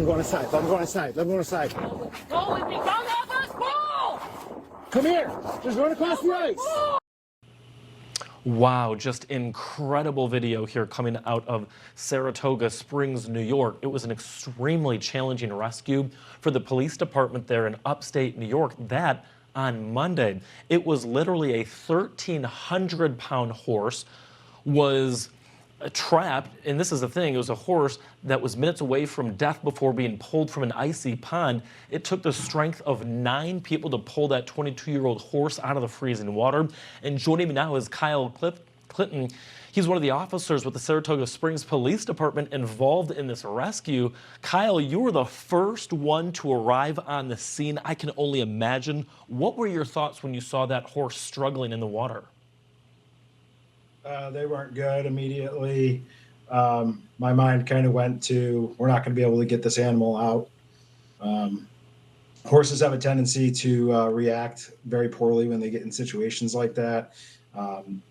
me go inside. Let me go inside. Let me go inside. Go with me. Don't have us pull! Come here. Just run across the ice. Wow, just incredible video here coming out of Saratoga Springs, New York. It was an extremely challenging rescue for the police department there in upstate New York. That on Monday. It was literally a 1,300-pound horse was trapped, and this is the thing, it was a horse that was minutes away from death before being pulled from an icy pond. It took the strength of 9 people to pull that 22-year-old horse out of the freezing water. And joining me now is Kyle Clinton. He's one of the officers with the Saratoga Springs Police Department involved in this rescue. Kyle, you were the first one to arrive on the scene. I can only imagine. What were your thoughts when you saw that horse struggling in the water? They weren't good immediately. My mind kind of went to, we're not going to be able to get this animal out. Horses have a tendency to react very poorly when they get in situations like that.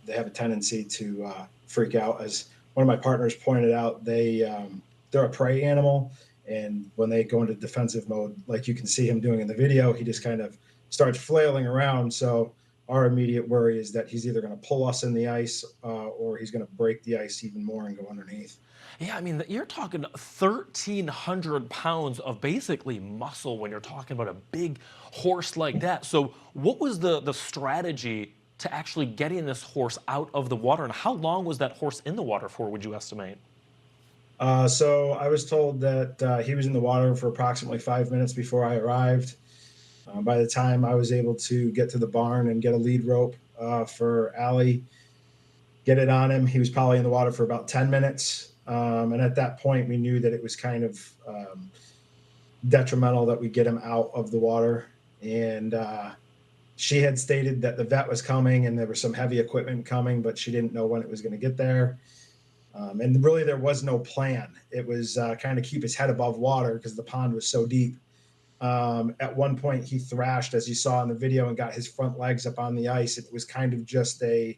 They have a tendency to freak out. As one of my partners pointed out, they're a prey animal. And when they go into defensive mode, like you can see him doing in the video, he just kind of starts flailing around. So our immediate worry is that he's either going to pull us in the ice or he's going to break the ice even more and go underneath. Yeah, I mean, you're talking 1,300 pounds of basically muscle when you're talking about a big horse like that. So what was the strategy to actually getting this horse out of the water? And how long was that horse in the water for, would you estimate? So I was told that he was in the water for approximately 5 minutes before I arrived. By the time I was able to get to the barn and get a lead rope for Allie, get it on him, he was probably in the water for about 10 minutes. And at that point, we knew that it was kind of detrimental that we get him out of the water. And she had stated that the vet was coming and there was some heavy equipment coming, but she didn't know when it was going to get there. And really, there was no plan. It was kind of keep his head above water because the pond was so deep. At one point, he thrashed, as you saw in the video, and got his front legs up on the ice. It was kind of just a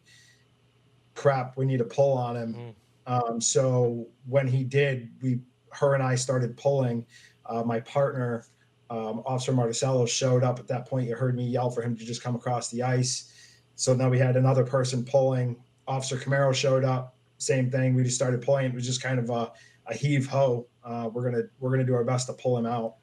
crap, we need to pull on him. So when he did, her and I started pulling. My partner, Officer Marticello, showed up at that point. You heard me yell for him to just come across the ice. So now we had another person pulling. Officer Camaro showed up. Same thing. We just started pulling. It was just kind of a heave ho. We're gonna do our best to pull him out.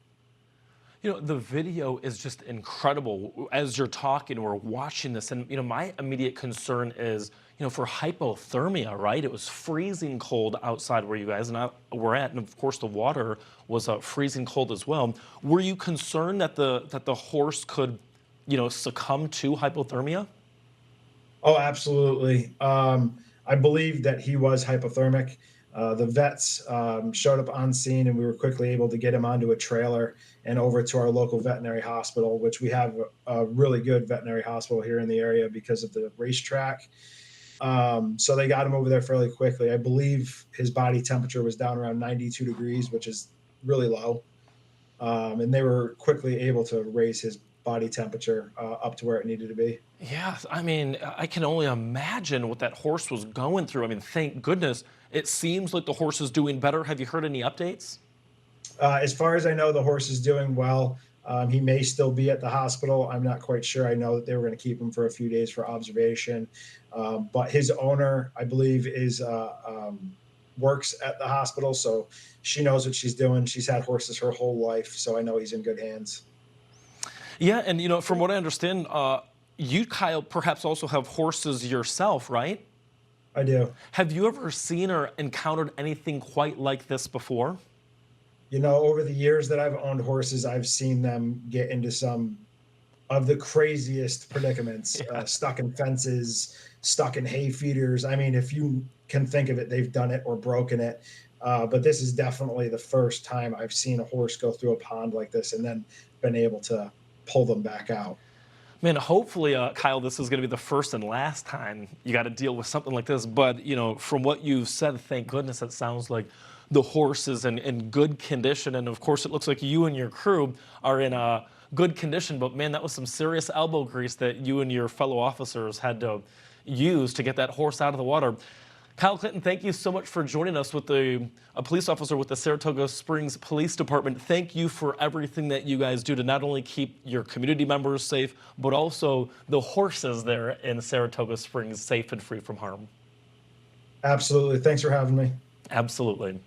You know, the video is just incredible. As you're talking, we're watching this, and, you know, my immediate concern is, you know, for hypothermia, right? It was freezing cold outside where you guys were at, and of course the water was freezing cold as well. Were you concerned that the horse could, you know, succumb to hypothermia? Oh, absolutely. I believe that he was hypothermic. The vets showed up on scene, and we were quickly able to get him onto a trailer and over to our local veterinary hospital, which we have a really good veterinary hospital here in the area because of the racetrack. So they got him over there fairly quickly. I believe his body temperature was down around 92 degrees, which is really low. And they were quickly able to raise his body temperature up to where it needed to be. Yeah, I mean, I can only imagine what that horse was going through. I mean, thank goodness. It seems like the horse is doing better. Have you heard any updates? As far as I know, the horse is doing well. He may still be at the hospital. I'm not quite sure. I know that they were going to keep him for a few days for observation. But his owner, I believe, works at the hospital. So she knows what she's doing. She's had horses her whole life. So I know he's in good hands. Yeah, and, you know, from what I understand, you, Kyle, perhaps also have horses yourself, right? I do. Have you ever seen or encountered anything quite like this before? You know, over the years that I've owned horses, I've seen them get into some of the craziest predicaments, stuck in fences, stuck in hay feeders. I mean, if you can think of it, they've done it or broken it. But this is definitely the first time I've seen a horse go through a pond like this and then been able to pull them back out. Man, hopefully, Kyle, this is going to be the first and last time you got to deal with something like this. But, you know, from what you've said, thank goodness, it sounds like the horse is in good condition. And, of course, it looks like you and your crew are in good condition. But, man, that was some serious elbow grease that you and your fellow officers had to use to get that horse out of the water. Kyle Clinton, thank you so much for joining us with a police officer with the Saratoga Springs Police Department. Thank you for everything that you guys do to not only keep your community members safe, but also the horses there in Saratoga Springs safe and free from harm. Absolutely. Thanks for having me. Absolutely.